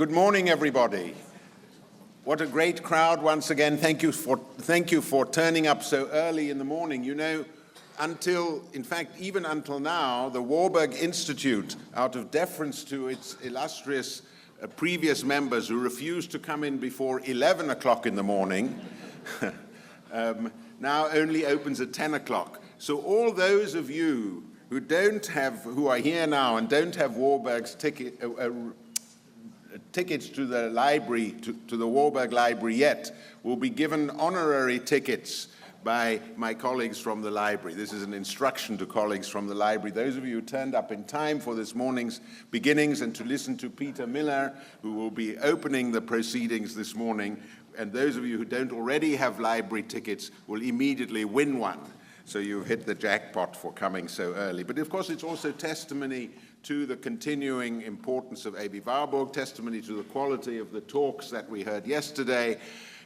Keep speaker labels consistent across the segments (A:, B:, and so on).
A: Good morning, everybody. What a great crowd once again. Thank you for turning up so early in the morning. You know, even until now, the Warburg Institute, out of deference to its illustrious previous members who refused to come in before 11 o'clock in the morning, now only opens at 10 o'clock. So all those of you who are here now and don't have Warburg's tickets to the library, to the Warburg Library yet, will be given honorary tickets by my colleagues from the library. This is an instruction to colleagues from the library. Those of you who turned up in time for this morning's beginnings and to listen to Peter Miller, who will be opening the proceedings this morning, and those of you who don't already have library tickets will immediately win one. So you've hit the jackpot for coming so early. But of course, it's also testimony to the continuing importance of Aby Warburg, testimony to the quality of the talks that we heard yesterday,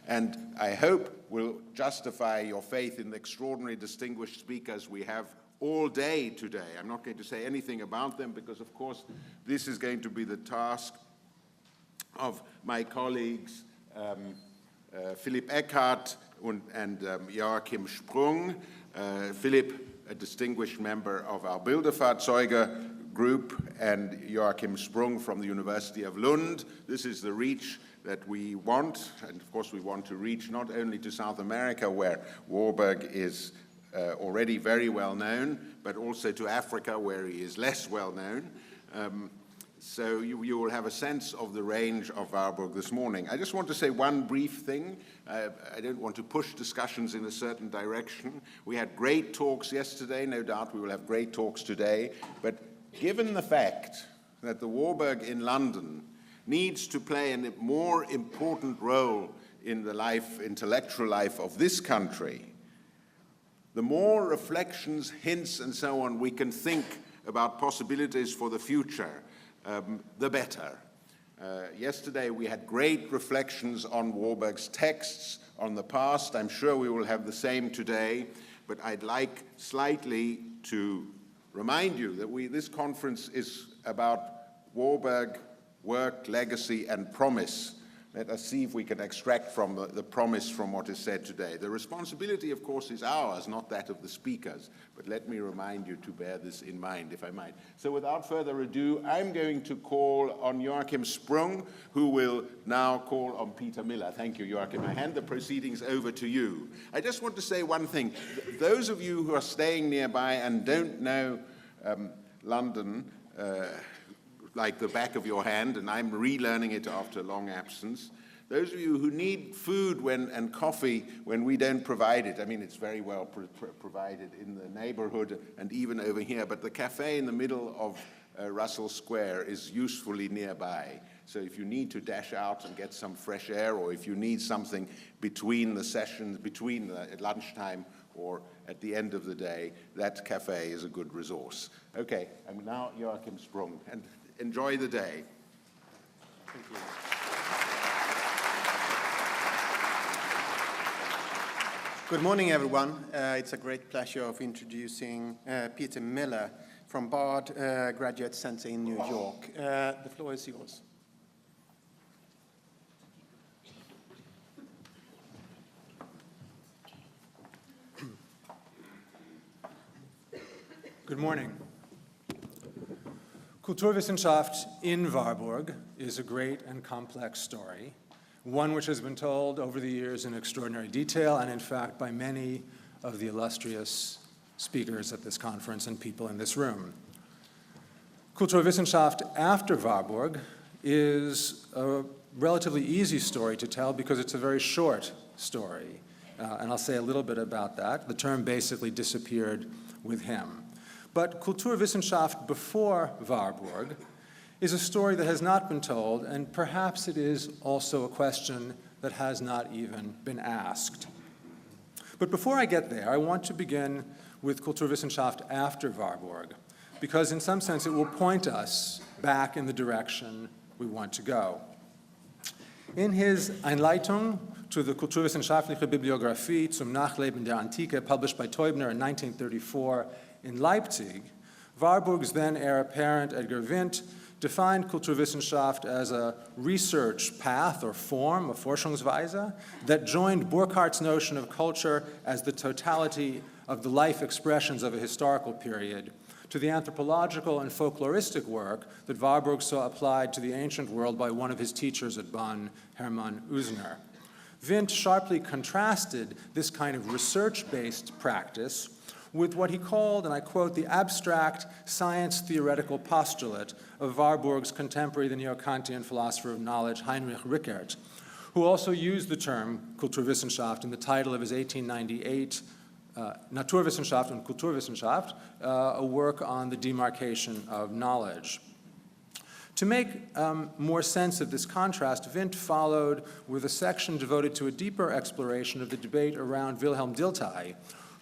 A: and I hope will justify your faith in the extraordinary distinguished speakers we have all day today. I'm not going to say anything about them because, of course, this is going to be the task of my colleagues Philipp Eckhardt and Joachim Sprung. Philipp, a distinguished member of our Bilderfahrzeuge group, and Joachim Sprung from the University of Lund. This is the reach that we want, and of course we want to reach not only to South America, where Warburg is already very well known, but also to Africa, where he is less well known. So you will have a sense of the range of Warburg this morning. I just want to say one brief thing. I don't want to push discussions in a certain direction. We had great talks yesterday. No doubt we will have great talks today. But given the fact that the Warburg in London needs to play a more important role in the intellectual life of this country, the more reflections, hints, and so on we can think about possibilities for the future, the better. Yesterday we had great reflections on Warburg's texts, on the past. I'm sure we will have the same today, but I'd like slightly to remind you that this conference is about Warburg, work, legacy, and promise. Let us see if we can extract from the promise from what is said today. The responsibility, of course, is ours, not that of the speakers. But let me remind you to bear this in mind, if I might. So without further ado, I'm going to call on Joachim Sprung, who will now call on Peter Miller. Thank you, Joachim. I hand the proceedings over to you. I just want to say one thing. Those of you who are staying nearby and don't know London, like the back of your hand, and I'm relearning it after a long absence. Those of you who need food and coffee when we don't provide it, I mean, it's very well provided in the neighborhood and even over here, but the cafe in the middle of Russell Square is usefully nearby. So if you need to dash out and get some fresh air, or if you need something between the sessions, at lunchtime or at the end of the day, that cafe is a good resource. Okay, I'm now Joachim Sprung, and enjoy the day. Thank you.
B: Good morning, everyone. It's a great pleasure of introducing Peter Miller from Bard Graduate Center in New York. The floor is yours.
C: Good morning. Kulturwissenschaft in Warburg is a great and complex story, one which has been told over the years in extraordinary detail, and in fact by many of the illustrious speakers at this conference and people in this room. Kulturwissenschaft after Warburg is a relatively easy story to tell because it's a very short story, and I'll say a little bit about that. The term basically disappeared with him. But Kulturwissenschaft before Warburg is a story that has not been told, and perhaps it is also a question that has not even been asked. But before I get there, I want to begin with Kulturwissenschaft after Warburg, because in some sense it will point us back in the direction we want to go. In his Einleitung to the Kulturwissenschaftliche Bibliographie zum Nachleben der Antike, published by Teubner in 1934 in Leipzig, Warburg's then heir apparent Edgar Wendt defined Kulturwissenschaft as a research path or form, a Forschungsweise, that joined Burckhardt's notion of culture as the totality of the life expressions of a historical period to the anthropological and folkloristic work that Warburg saw applied to the ancient world by one of his teachers at Bonn, Hermann Usner. Vindt sharply contrasted this kind of research-based practice with what he called, and I quote, the abstract science-theoretical postulate of Warburg's contemporary, the Neo-Kantian philosopher of knowledge, Heinrich Rickert, who also used the term Kulturwissenschaft in the title of his 1898 Naturwissenschaft und Kulturwissenschaft, a work on the demarcation of knowledge. To make more sense of this contrast, Vindt followed with a section devoted to a deeper exploration of the debate around Wilhelm Dill Tie,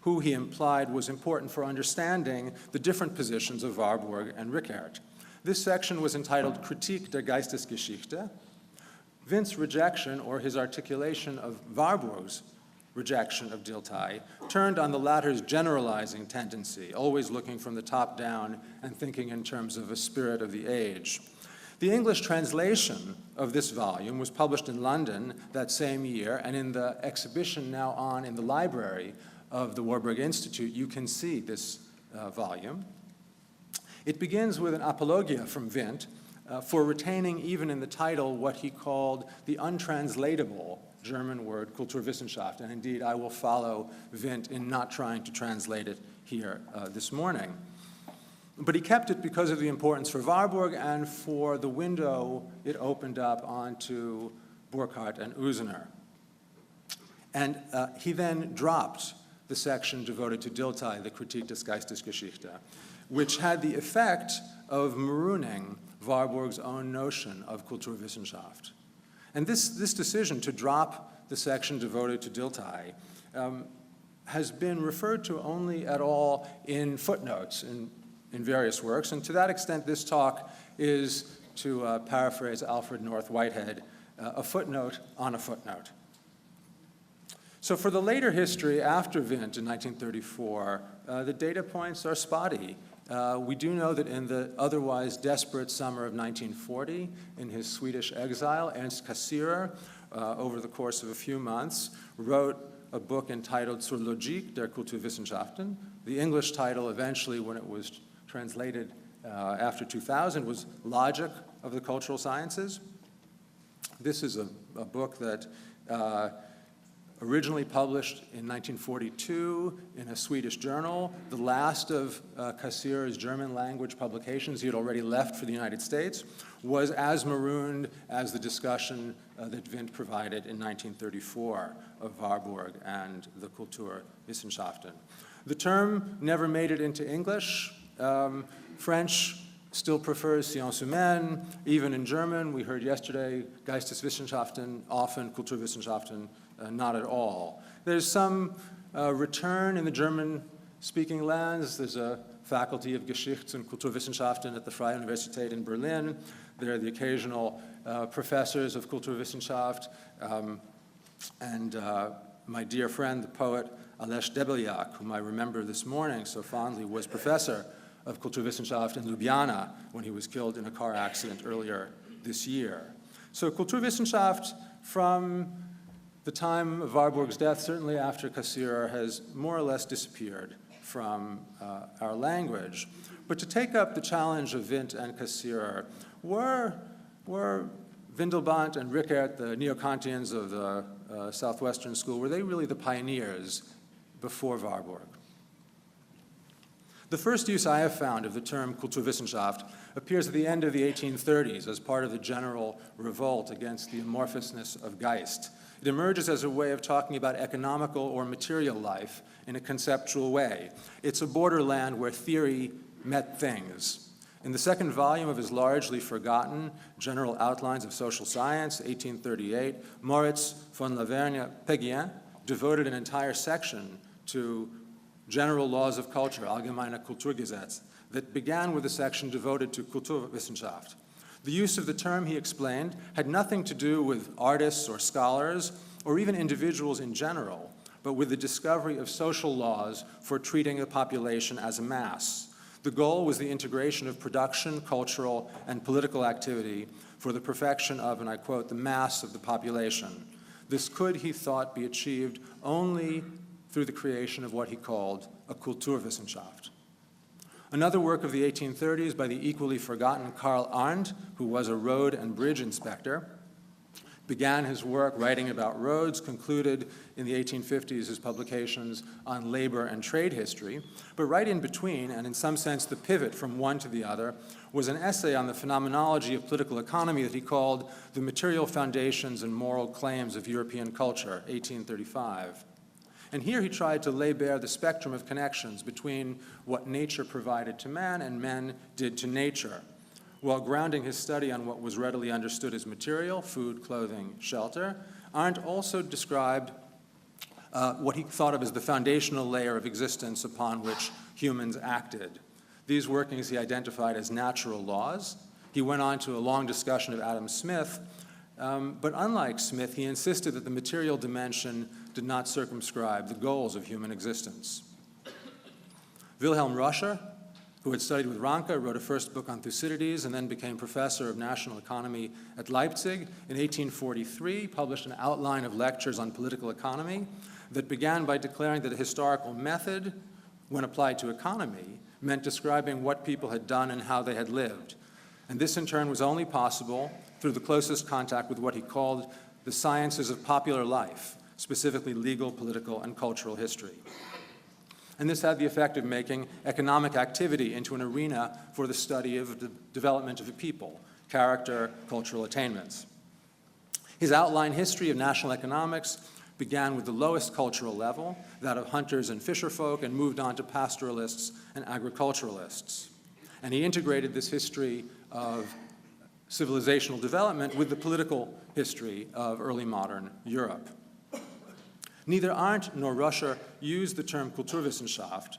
C: who he implied was important for understanding the different positions of Warburg and Rickert. This section was entitled Kritik der Geistesgeschichte. Vindt's rejection, or his articulation of Warburg's rejection of Dill Tie, turned on the latter's generalizing tendency, always looking from the top down and thinking in terms of a spirit of the age. The English translation of this volume was published in London that same year, and in the exhibition now on in the library of the Warburg Institute, you can see this volume. It begins with an apologia from Vindt for retaining even in the title what he called the untranslatable German word Kulturwissenschaft, and indeed I will follow Vindt in not trying to translate it here this morning. But he kept it because of the importance for Warburg and for the window it opened up onto Burckhardt and Usner. And he then dropped the section devoted to Dill Tie, the Kritik des Geistesgeschichte, which had the effect of marooning Warburg's own notion of Kulturwissenschaft. And this decision to drop the section devoted to Dill Tie has been referred to only at all in footnotes in various works, and to that extent this talk is, to paraphrase Alfred North Whitehead, a footnote on a footnote. So for the later history after Vindt in 1934, the data points are spotty. We do know that in the otherwise desperate summer of 1940, in his Swedish exile, Ernst Cassirer, over the course of a few months, wrote a book entitled Zur Logik der Kulturwissenschaften. The English title eventually, when it was translated after 2000, was Logic of the Cultural Sciences. This is a book that originally published in 1942 in a Swedish journal, the last of Cassirer's German language publications. He had already left for the United States, was as marooned as the discussion that Vindt provided in 1934 of Warburg and the Kulturwissenschaften. The term never made it into English. French still prefers sciences humaines. Even in German, we heard yesterday, Geisteswissenschaften, often Kulturwissenschaften, not at all. There's some return in the German-speaking lands. There's a faculty of Geschichts- und Kulturwissenschaften at the Freie Universität in Berlin. There are the occasional professors of Kulturwissenschaft. And my dear friend, the poet Aleš Debelják, whom I remember this morning so fondly, was professor of Kulturwissenschaft in Ljubljana when he was killed in a car accident earlier this year. So Kulturwissenschaft, from the time of Warburg's death, certainly after Cassirer, has more or less disappeared from our language. But to take up the challenge of Vindt and Cassirer, were Windelband and Rickert, the neo-Kantians of the Southwestern School, were they really the pioneers before Warburg? The first use I have found of the term Kulturwissenschaft appears at the end of the 1830s as part of the general revolt against the amorphousness of Geist. It emerges as a way of talking about economical or material life in a conceptual way. It's a borderland where theory met things. In the second volume of his largely forgotten General Outlines of Social Science, 1838, Moritz von Lavergne-Peguien devoted an entire section to general laws of culture, Allgemeine Kulturgesetz, that began with a section devoted to Kulturwissenschaft. The use of the term, he explained, had nothing to do with artists or scholars or even individuals in general, but with the discovery of social laws for treating a population as a mass. The goal was the integration of production, cultural, and political activity for the perfection of, and I quote, the mass of the population. This could, he thought, be achieved only through the creation of what he called a Kulturwissenschaft. Another work of the 1830s by the equally forgotten Karl Arndt, who was a road and bridge inspector, began his work writing about roads, concluded in the 1850s his publications on labor and trade history, but right in between, and in some sense the pivot from one to the other, was an essay on the phenomenology of political economy that he called The Material Foundations and Moral Claims of European Culture, 1835. And here he tried to lay bare the spectrum of connections between what nature provided to man and men did to nature, while grounding his study on what was readily understood as material, food, clothing, shelter. Arndt also described what he thought of as the foundational layer of existence upon which humans acted. These workings he identified as natural laws. He went on to a long discussion of Adam Smith, but unlike Smith, he insisted that the material dimension did not circumscribe the goals of human existence. Wilhelm Roscher, who had studied with Ranke, wrote a first book on Thucydides and then became professor of national economy at Leipzig. In 1843, published an outline of lectures on political economy that began by declaring that a historical method, when applied to economy, meant describing what people had done and how they had lived. And this, in turn, was only possible through the closest contact with what he called the sciences of popular life, specifically legal, political, and cultural history. And this had the effect of making economic activity into an arena for the study of the development of a people, character, cultural attainments. His outline history of national economics began with the lowest cultural level, that of hunters and fisherfolk, and moved on to pastoralists and agriculturalists. And he integrated this history of civilizational development with the political history of early modern Europe. Neither Arndt nor Roscher used the term Kulturwissenschaft,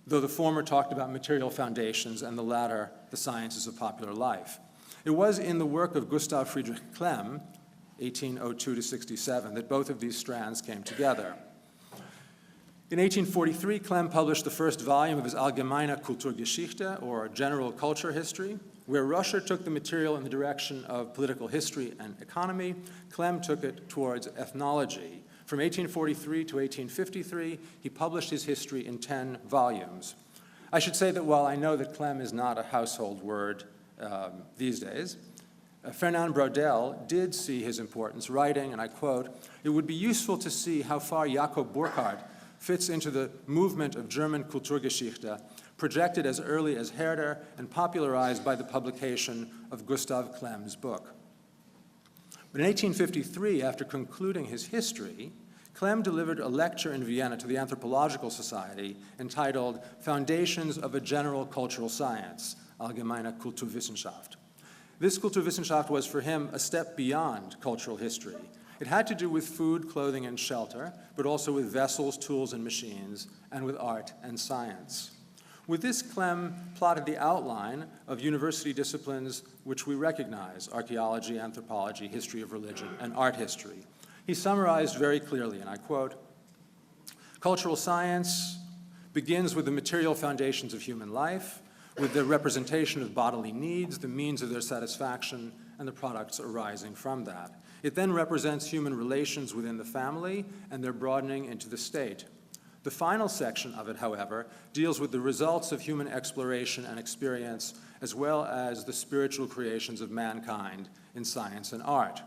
C: though the former talked about material foundations and the latter the sciences of popular life. It was in the work of Gustav Friedrich Klemm, 1802 to 67, that both of these strands came together. In 1843, Klemm published the first volume of his Allgemeine Kulturgeschichte, or General Culture History, where Roscher took the material in the direction of political history and economy. Klemm took it towards ethnology. From 1843 to 1853, he published his history in 10 volumes. I should say that while I know that Klemm is not a household word these days, Fernand Braudel did see his importance, writing, and I quote, "It would be useful to see how far Jakob Burckhardt fits into the movement of German Kulturgeschichte, projected as early as Herder and popularized by the publication of Gustav Klemm's book." But in 1853, after concluding his history, Klemm delivered a lecture in Vienna to the Anthropological Society entitled Foundations of a General Cultural Science, Allgemeine Kulturwissenschaft. This Kulturwissenschaft was for him a step beyond cultural history. It had to do with food, clothing, and shelter, but also with vessels, tools, and machines, and with art and science. With this, Klemm plotted the outline of university disciplines which we recognize: archaeology, anthropology, history of religion, and art history. He summarized very clearly, and I quote, "Cultural science begins with the material foundations of human life, with the representation of bodily needs, the means of their satisfaction, and the products arising from that. It then represents human relations within the family and their broadening into the state. The final section of it, however, deals with the results of human exploration and experience, as well as the spiritual creations of mankind in science and art.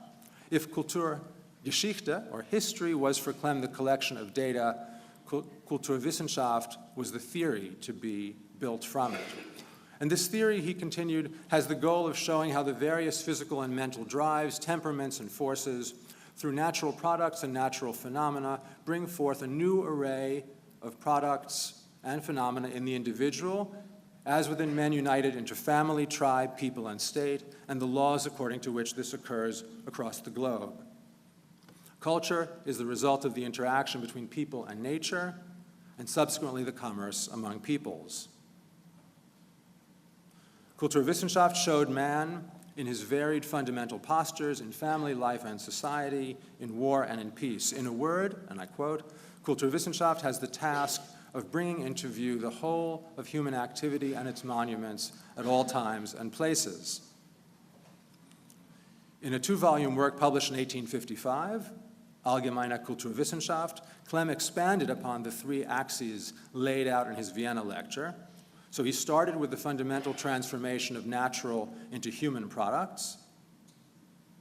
C: If Kulturgeschichte, or history, was for Klemm the collection of data, Kulturwissenschaft was the theory to be built from it. And this theory," he continued, "has the goal of showing how the various physical and mental drives, temperaments, and forces, through natural products and natural phenomena, bring forth a new array of products and phenomena in the individual, as within men united into family, tribe, people, and state, and the laws according to which this occurs across the globe. Culture is the result of the interaction between people and nature, and subsequently the commerce among peoples. Kulturwissenschaft showed man in his varied fundamental postures in family, life, and society, in war and in peace. In a word, and I quote, Kulturwissenschaft has the task of bringing into view the whole of human activity and its monuments at all times and places. In a 2-volume work published in 1855, Allgemeine Kulturwissenschaft, Clem expanded upon the 3 axes laid out in his Vienna lecture. So he started with the fundamental transformation of natural into human products.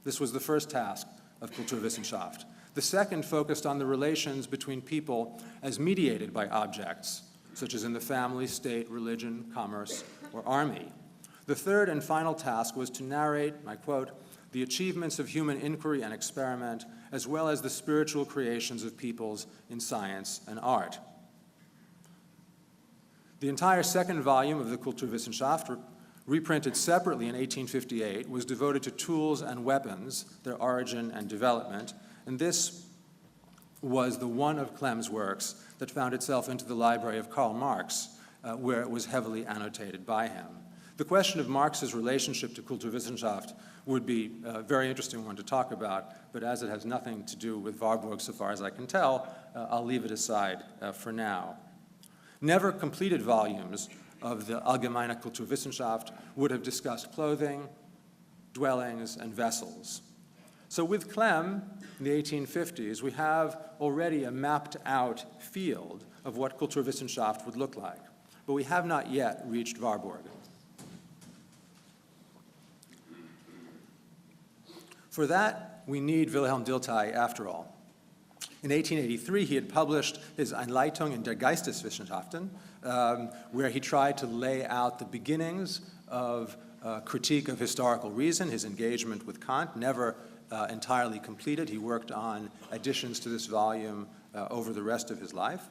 C: This was the first task of Kulturwissenschaft. The second focused on the relations between people as mediated by objects, such as in the family, state, religion, commerce, or army. The third and final task was to narrate, I quote, the achievements of human inquiry and experiment, as well as the spiritual creations of peoples in science and art. The entire second volume of the Kulturwissenschaft, reprinted separately in 1858, was devoted to tools and weapons, their origin and development, and this was the one of Clem's works that found itself into the library of Karl Marx, where it was heavily annotated by him. The question of Marx's relationship to Kulturwissenschaft would be a very interesting one to talk about, but as it has nothing to do with Warburg so far as I can tell, I'll leave it aside for now. Never completed volumes of the Allgemeine Kulturwissenschaft would have discussed clothing, dwellings, and vessels. So with Clem, in the 1850s, we have already a mapped out field of what Kulturwissenschaft would look like, but we have not yet reached Warburg. For that, we need Wilhelm Dill Tie after all. In 1883, he had published his Einleitung in der Geisteswissenschaften, where he tried to lay out the beginnings of critique of historical reason, his engagement with Kant, never entirely completed. He worked on additions to this volume over the rest of his life.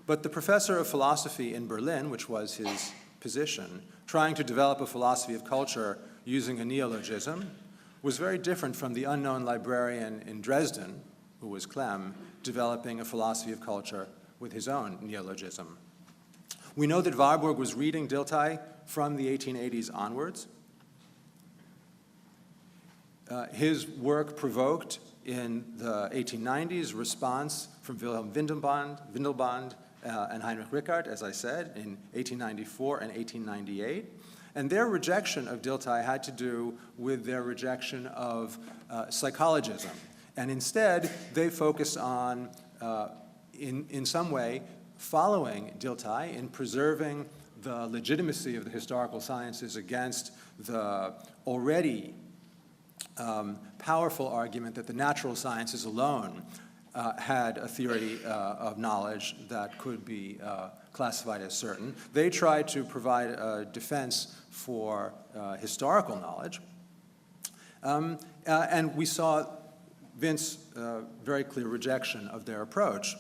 C: But the professor of philosophy in Berlin, which was his position, trying to develop a philosophy of culture using a neologism, was very different from the unknown librarian in Dresden, who was Clem, developing a philosophy of culture with his own neologism. We know that Warburg was reading Dill Tie from the 1880s onwards. His work provoked in the 1890s response from Wilhelm Windelband and Heinrich Rickart, as I said, in 1894 and 1898. And their rejection of Dill Tie had to do with their rejection of psychologism. And instead, they focused on, in some way, following Dill Tie in preserving the legitimacy of the historical sciences against the already powerful argument that the natural sciences alone had a theory of knowledge that could be classified as certain. They tried to provide a defense for historical knowledge. And we saw Vince's very clear rejection of their approach.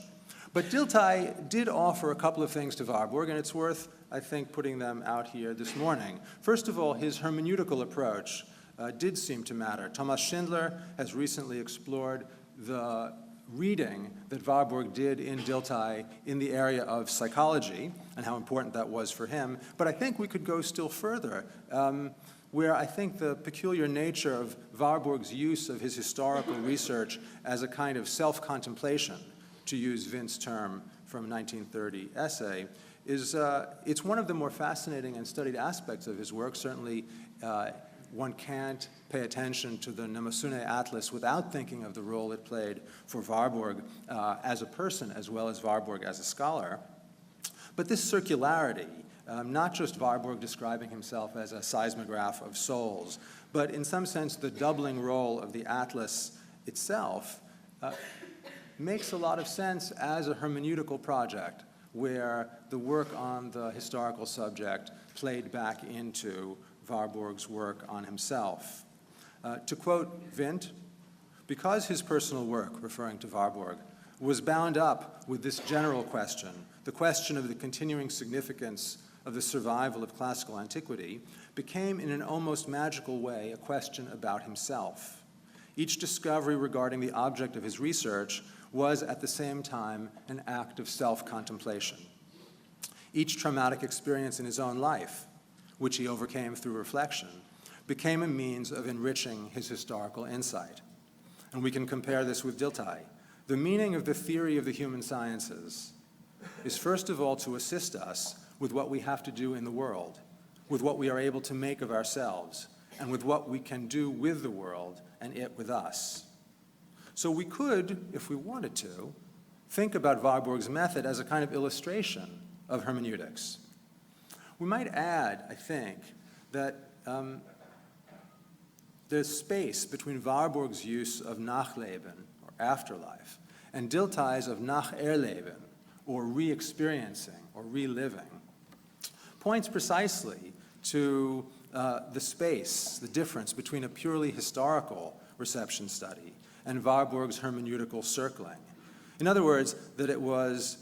C: But Dill Tie did offer a couple of things to Warburg, and it's worth, I think, putting them out here this morning. First of all, his hermeneutical approach did seem to matter. Thomas Schindler has recently explored the reading that Warburg did in Dill Tie in the area of psychology and how important that was for him. But I think we could go still further, where I think the peculiar nature of Warburg's use of his historical research as a kind of self-contemplation, to use Vince's term from a 1930 essay, is it's one of the more fascinating and studied aspects of his work. Certainly, one can't pay attention to the Namasune Atlas without thinking of the role it played for Warburg as a person as well as Warburg as a scholar. But this circularity, not just Warburg describing himself as a seismograph of souls, but in some sense the doubling role of the Atlas itself makes a lot of sense as a hermeneutical project where the work on the historical subject played back into Warburg's work on himself. To quote Vint, because his personal work, referring to Warburg, was bound up with this general question, the question of the continuing significance of the survival of classical antiquity, became in an almost magical way a question about himself. Each discovery regarding the object of his research was at the same time an act of self-contemplation. Each traumatic experience in his own life, which he overcame through reflection, became a means of enriching his historical insight. And we can compare this with Dill Tie. The meaning of the theory of the human sciences is first of all to assist us with what we have to do in the world, with what we are able to make of ourselves, and with what we can do with the world and it with us. So we could, if we wanted to, think about Warburg's method as a kind of illustration of hermeneutics. We might add, I think, that the space between Warburg's use of Nachleben, or afterlife, and Dill Tie's of Nacherleben, or re-experiencing, or reliving, points precisely to the space, the difference between a purely historical reception study and Warburg's hermeneutical circling. In other words, that it was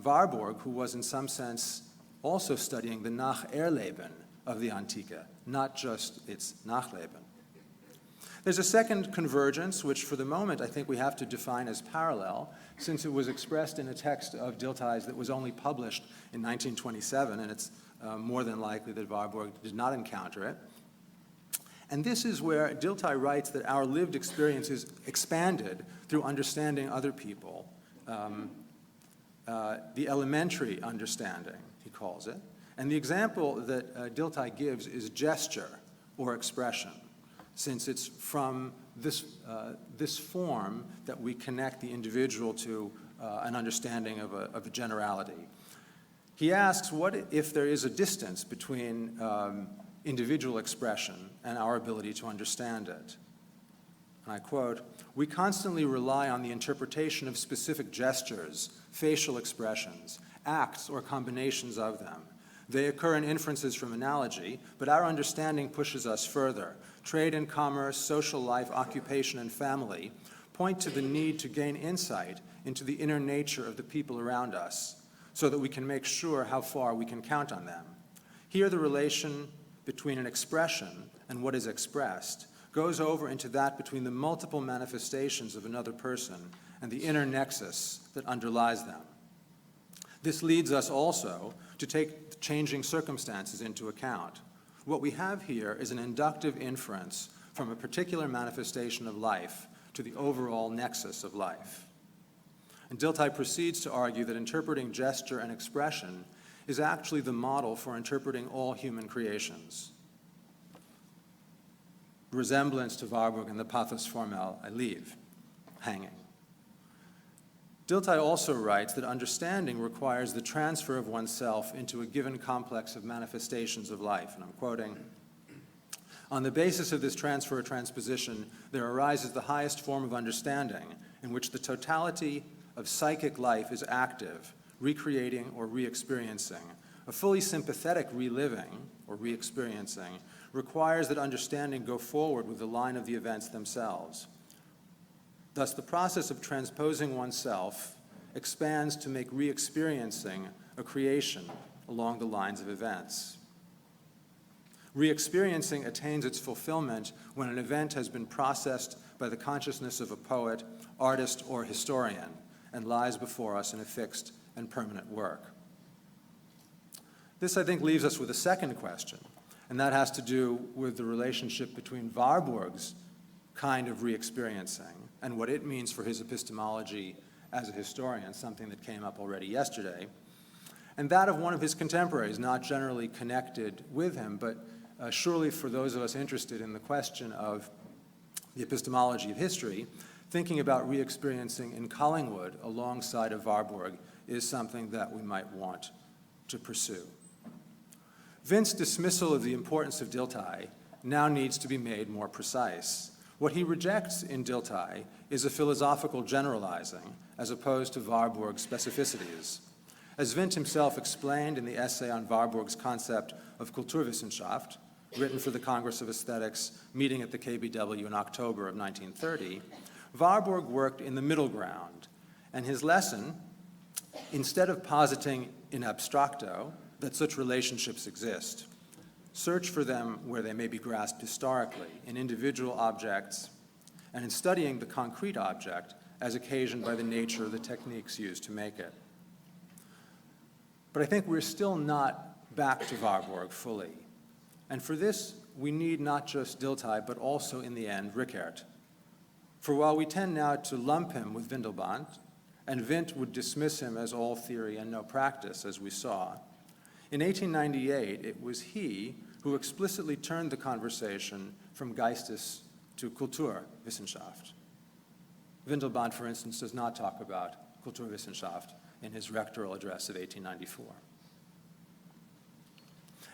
C: Warburg who was in some sense also studying the Nacherleben of the Antike, not just its Nachleben. There's a second convergence, which for the moment I think we have to define as parallel, since it was expressed in a text of Dill Tie's that was only published in 1927, and it's more than likely that Warburg did not encounter it. And this is where Dill Tie writes that our lived experience is expanded through understanding other people, the elementary understanding, he calls it. And the example that Dill Tie gives is gesture or expression, since it's from this form that we connect the individual to an understanding of a generality. He asks, what if there is a distance between individual expression and our ability to understand it? And I quote, "We constantly rely on the interpretation of specific gestures, facial expressions, acts or combinations of them. They occur in inferences from analogy, but our understanding pushes us further. Trade and commerce, social life, occupation, and family point to the need to gain insight into the inner nature of the people around us, so that we can make sure how far we can count on them. Here the relation between an expression and what is expressed goes over into that between the multiple manifestations of another person and the inner nexus that underlies them. This leads us also to take changing circumstances into account. What we have here is an inductive inference from a particular manifestation of life to the overall nexus of life." And Dill Tie proceeds to argue that interpreting gesture and expression is actually the model for interpreting all human creations. Resemblance to Warburg and the pathos formel I leave hanging. Dill Tie also writes that understanding requires the transfer of oneself into a given complex of manifestations of life, and I'm quoting, "On the basis of this transfer or transposition, there arises the highest form of understanding in which the totality of psychic life is active, recreating or re-experiencing. A fully sympathetic reliving or re-experiencing requires that understanding go forward with the line of the events themselves. Thus, the process of transposing oneself expands to make re-experiencing a creation along the lines of events. Re-experiencing attains its fulfillment when an event has been processed by the consciousness of a poet, artist, or historian, and lies before us in a fixed and permanent work." This, I think, leaves us with a second question, and that has to do with the relationship between Warburg's kind of re-experiencing and what it means for his epistemology as a historian, something that came up already yesterday, and that of one of his contemporaries, not generally connected with him, but surely for those of us interested in the question of the epistemology of history, thinking about re-experiencing in Collingwood alongside of Warburg is something that we might want to pursue. Vince's dismissal of the importance of Dill Tie now needs to be made more precise. What he rejects in Dill Tie is a philosophical generalizing as opposed to Warburg's specificities. As Vince himself explained in the essay on Warburg's concept of Kulturwissenschaft, written for the Congress of Aesthetics meeting at the KBW in October of 1930, Warburg worked in the middle ground, and his lesson, instead of positing in abstracto that such relationships exist, search for them where they may be grasped historically, in individual objects, and in studying the concrete object as occasioned by the nature of the techniques used to make it. But I think we're still not back to Warburg fully. And for this, we need not just Dill Tie, but also, in the end, Rickert. For while we tend now to lump him with Windelband, and Wundt would dismiss him as all theory and no practice, as we saw. In 1898, it was he who explicitly turned the conversation from Geistes to Kulturwissenschaft. Windelband, for instance, does not talk about Kulturwissenschaft in his rectoral address of 1894.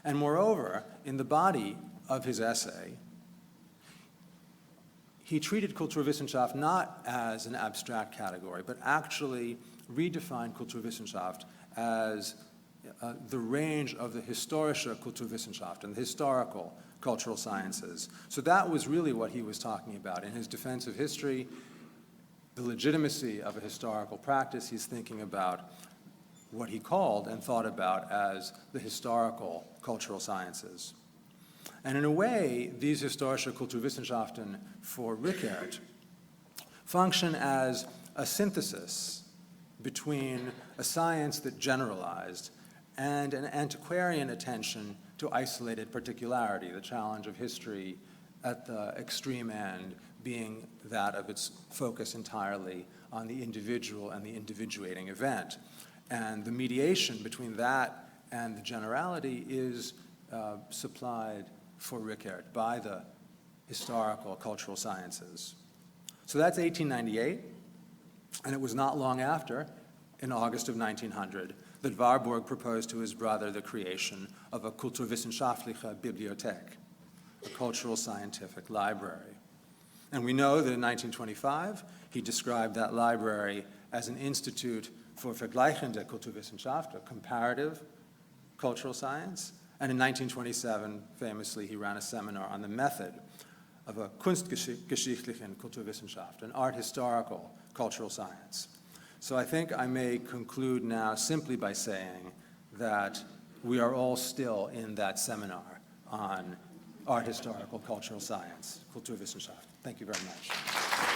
C: And moreover, in the body of his essay, he treated Kulturwissenschaft not as an abstract category, but actually redefined Kulturwissenschaft as the range of the historische Kulturwissenschaft and the historical cultural sciences. So that was really what he was talking about. In his defense of history, the legitimacy of a historical practice, he's thinking about what he called and thought about as the historical cultural sciences. And in a way, these historische Kulturwissenschaften for Rickert function as a synthesis between a science that generalized and an antiquarian attention to isolated particularity, the challenge of history at the extreme end being that of its focus entirely on the individual and the individuating event. And the mediation between that and the generality is supplied for Rickert by the historical cultural sciences. So that's 1898, and it was not long after, in August of 1900, that Warburg proposed to his brother the creation of a Kulturwissenschaftliche Bibliothek, a cultural scientific library. And we know that in 1925, he described that library as an institute for vergleichende Kulturwissenschaft, a comparative cultural science. And in 1927, famously, he ran a seminar on the method of a kunstgeschichtlichen Kulturwissenschaft, an art historical cultural science. So I think I may conclude now simply by saying that we are all still in that seminar on art historical cultural science, Kulturwissenschaft. Thank you very much.